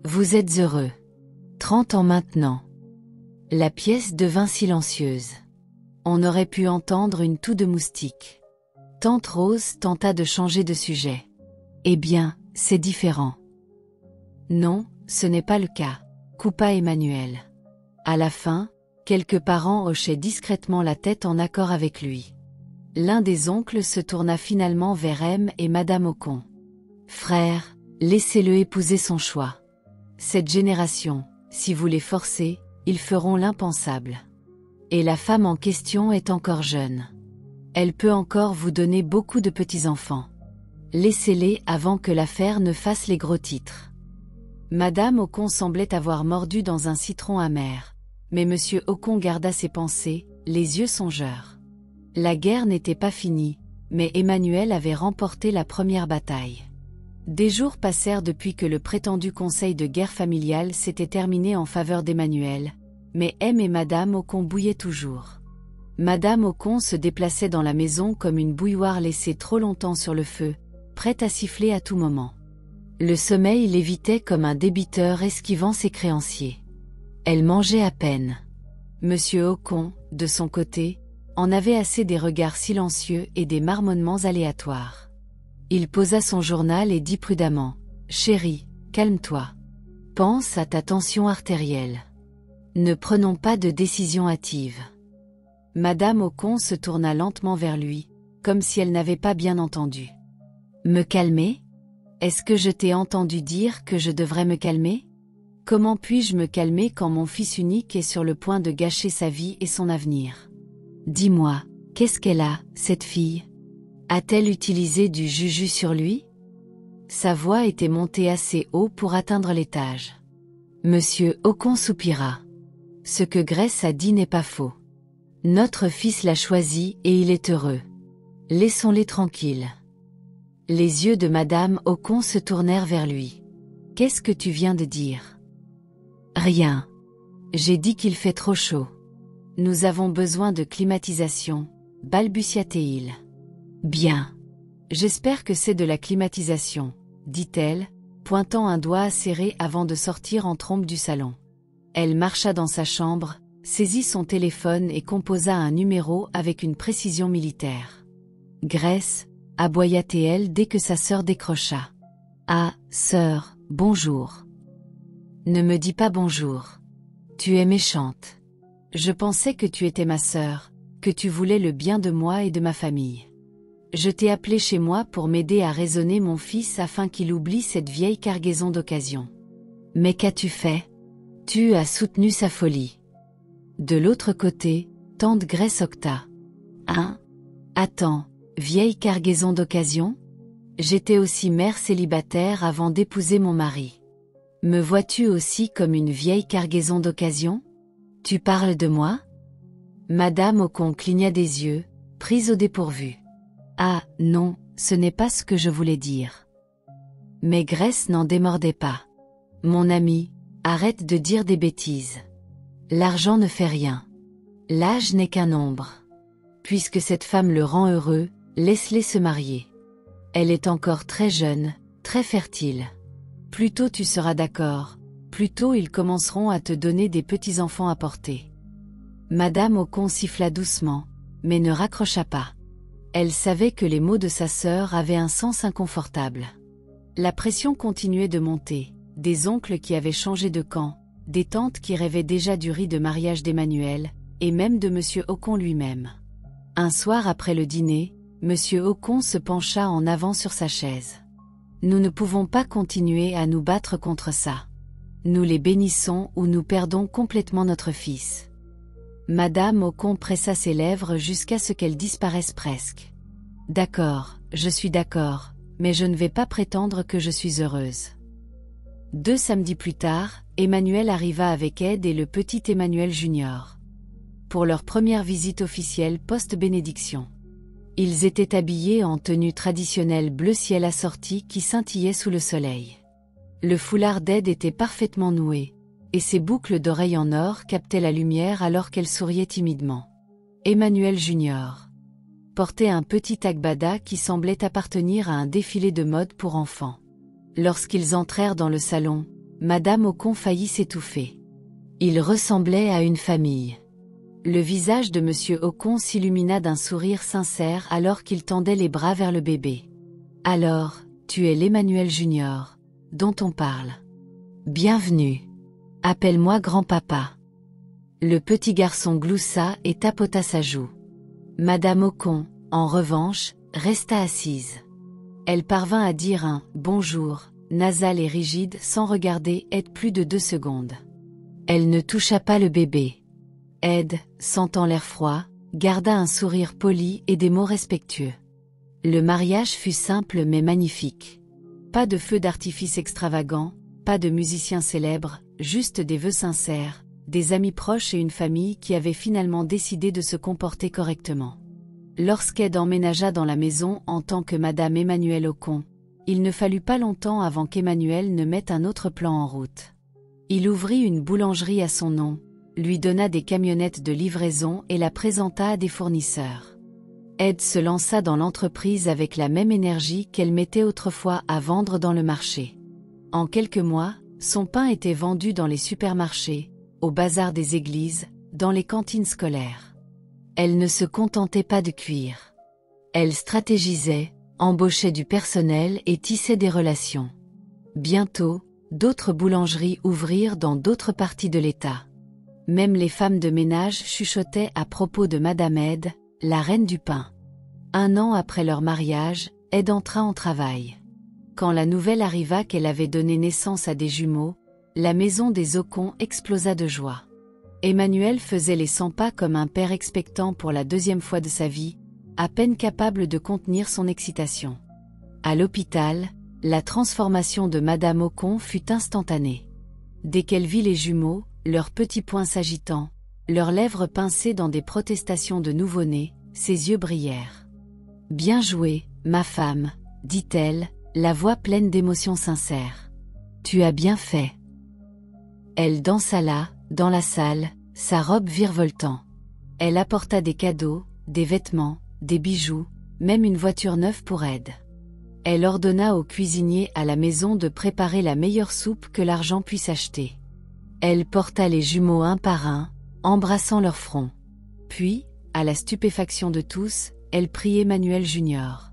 Vous êtes heureux. 30 ans maintenant. » La pièce devint silencieuse. On aurait pu entendre une toux de moustique. Tante Rose tenta de changer de sujet. « Eh bien, c'est différent. » « Non, ce n'est pas le cas, » coupa Emmanuel. À la fin, quelques parents hochaient discrètement la tête en accord avec lui. L'un des oncles se tourna finalement vers M et Madame Ocon. « Frère, laissez-le épouser son choix. Cette génération, si vous les forcez, ils feront l'impensable. Et la femme en question est encore jeune. Elle peut encore vous donner beaucoup de petits-enfants. Laissez-les avant que l'affaire ne fasse les gros titres. » Madame Ocon semblait avoir mordu dans un citron amer, mais Monsieur Ocon garda ses pensées, les yeux songeurs. La guerre n'était pas finie, mais Emmanuel avait remporté la première bataille. Des jours passèrent depuis que le prétendu conseil de guerre familiale s'était terminé en faveur d'Emmanuel, mais M et Madame Ocon bouillaient toujours. Madame Ocon se déplaçait dans la maison comme une bouilloire laissée trop longtemps sur le feu, prête à siffler à tout moment. Le sommeil l'évitait comme un débiteur esquivant ses créanciers. Elle mangeait à peine. Monsieur Ocon, de son côté, en avait assez des regards silencieux et des marmonnements aléatoires. Il posa son journal et dit prudemment : « Chérie, calme-toi. Pense à ta tension artérielle. Ne prenons pas de décision hâtive. » Madame Ocon se tourna lentement vers lui, comme si elle n'avait pas bien entendu. « Me calmer ? Est-ce que je t'ai entendu dire que je devrais me calmer ? Comment puis-je me calmer quand mon fils unique est sur le point de gâcher sa vie et son avenir ? Dis-moi, qu'est-ce qu'elle a, cette fille ? A-t-elle utilisé du juju sur lui ? » Sa voix était montée assez haut pour atteindre l'étage. Monsieur Ocon soupira. « Ce que Grace a dit n'est pas faux. Notre fils l'a choisi et il est heureux. Laissons-les tranquilles. » Les yeux de Madame Ocon se tournèrent vers lui. « Qu'est-ce que tu viens de dire ? » « Rien. J'ai dit qu'il fait trop chaud. Nous avons besoin de climatisation, balbutia-t-il. « Bien. J'espère que c'est de la climatisation, » dit-elle, pointant un doigt acéré avant de sortir en trombe du salon. Elle marcha dans sa chambre, saisit son téléphone et composa un numéro avec une précision militaire. « Grace » aboya-t-elle dès que sa sœur décrocha. « Ah, sœur, bonjour. » « Ne me dis pas bonjour. Tu es méchante. Je pensais que tu étais ma sœur, que tu voulais le bien de moi et de ma famille. Je t'ai appelé chez moi pour m'aider à raisonner mon fils afin qu'il oublie cette vieille cargaison d'occasion. Mais qu'as-tu fait? Tu as soutenu sa folie. De l'autre côté, tante Grace Octa. Hein? Attends, vieille cargaison d'occasion? J'étais aussi mère célibataire avant d'épouser mon mari. Me vois-tu aussi comme une vieille cargaison d'occasion? Tu parles de moi? Madame Ocon cligna des yeux, prise au dépourvu. Ah, non, ce n'est pas ce que je voulais dire. Mais Grace n'en démordait pas. Mon ami, arrête de dire des bêtises. L'argent ne fait rien. L'âge n'est qu'un nombre. Puisque cette femme le rend heureux, laisse-les se marier. Elle est encore très jeune, très fertile. Plus tôt tu seras d'accord, plus tôt ils commenceront à te donner des petits-enfants à porter. Madame Ocon siffla doucement, mais ne raccrocha pas. Elle savait que les mots de sa sœur avaient un sens inconfortable. La pression continuait de monter, des oncles qui avaient changé de camp, des tantes qui rêvaient déjà du riz de mariage d'Emmanuel, et même de Monsieur Ocon lui-même. Un soir après le dîner, Monsieur Ocon se pencha en avant sur sa chaise. Nous ne pouvons pas continuer à nous battre contre ça. Nous les bénissons ou nous perdons complètement notre fils. Madame Ocon pressa ses lèvres jusqu'à ce qu'elles disparaissent presque. D'accord, je suis d'accord, mais je ne vais pas prétendre que je suis heureuse. 2 samedis plus tard, Emmanuel arriva avec Ed et le petit Emmanuel Junior. Pour leur première visite officielle post-bénédiction. Ils étaient habillés en tenue traditionnelle bleu ciel assortie qui scintillait sous le soleil. Le foulard d'Ed était parfaitement noué, et ses boucles d'oreilles en or captaient la lumière alors qu'elle souriait timidement. Emmanuel Junior portait un petit agbada qui semblait appartenir à un défilé de mode pour enfants. Lorsqu'ils entrèrent dans le salon, Madame Ocon faillit s'étouffer. Ils ressemblaient à une famille. Le visage de Monsieur Ocon s'illumina d'un sourire sincère alors qu'il tendait les bras vers le bébé. « Alors, tu es l'Emmanuel Junior, dont on parle. Bienvenue. Appelle-moi grand-papa. » Le petit garçon gloussa et tapota sa joue. Madame Ocon, en revanche, resta assise. Elle parvint à dire un « bonjour » nasal et rigide sans regarder Ed plus de 2 secondes. Elle ne toucha pas le bébé. Ed, sentant l'air froid, garda un sourire poli et des mots respectueux. Le mariage fut simple mais magnifique. Pas de feux d'artifice extravagants, pas de musiciens célèbres, juste des vœux sincères, des amis proches et une famille qui avait finalement décidé de se comporter correctement. Lorsqu'Ed emménagea dans la maison en tant que Madame Emmanuel Ocon, il ne fallut pas longtemps avant qu'Emmanuel ne mette un autre plan en route. Il ouvrit une boulangerie à son nom, lui donna des camionnettes de livraison et la présenta à des fournisseurs. Ed se lança dans l'entreprise avec la même énergie qu'elle mettait autrefois à vendre dans le marché. En quelques mois, son pain était vendu dans les supermarchés, au bazar des églises, dans les cantines scolaires. Elle ne se contentait pas de cuire. Elle stratégisait, embauchait du personnel et tissait des relations. Bientôt, d'autres boulangeries ouvrirent dans d'autres parties de l'État. Même les femmes de ménage chuchotaient à propos de Madame Ed, la reine du pain. 1 an après leur mariage, Ed entra en travail. Quand la nouvelle arriva qu'elle avait donné naissance à des jumeaux, la maison des Ocon explosa de joie. Emmanuel faisait les 100 pas comme un père expectant pour la 2e fois de sa vie, à peine capable de contenir son excitation. À l'hôpital, la transformation de Madame Ocon fut instantanée. Dès qu'elle vit les jumeaux, leurs petits poings s'agitant, leurs lèvres pincées dans des protestations de nouveau-né, ses yeux brillèrent. « Bien joué, ma femme, » dit-elle, la voix pleine d'émotions sincères. « Tu as bien fait. » Elle dansa là, dans la salle, sa robe virevoltant. Elle apporta des cadeaux, des vêtements, des bijoux, même une voiture neuve pour Ed. Elle ordonna au cuisinier à la maison de préparer la meilleure soupe que l'argent puisse acheter. Elle porta les jumeaux un par un, embrassant leur front. Puis, à la stupéfaction de tous, elle prit Emmanuel Junior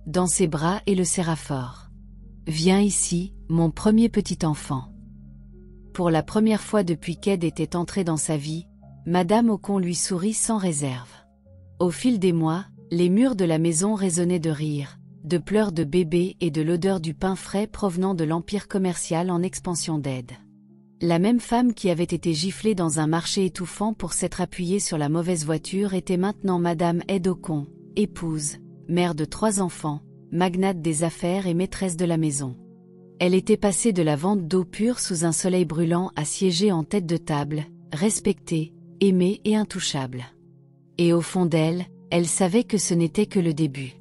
dans ses bras et le serra fort. « Viens ici, mon premier petit enfant. » Pour la première fois depuis qu'Ed était entré dans sa vie, Madame Ocon lui sourit sans réserve. Au fil des mois, Les murs de la maison résonnaient de rires, de pleurs de bébés et de l'odeur du pain frais provenant de l'empire commercial en expansion d'Ed. La même femme qui avait été giflée dans un marché étouffant pour s'être appuyée sur la mauvaise voiture était maintenant Madame Ed Ocon, épouse, mère de 3 enfants, magnate des affaires et maîtresse de la maison. Elle était passée de la vente d'eau pure sous un soleil brûlant à siéger en tête de table, respectée, aimée et intouchable. Et au fond d'elle, elle savait que ce n'était que le début.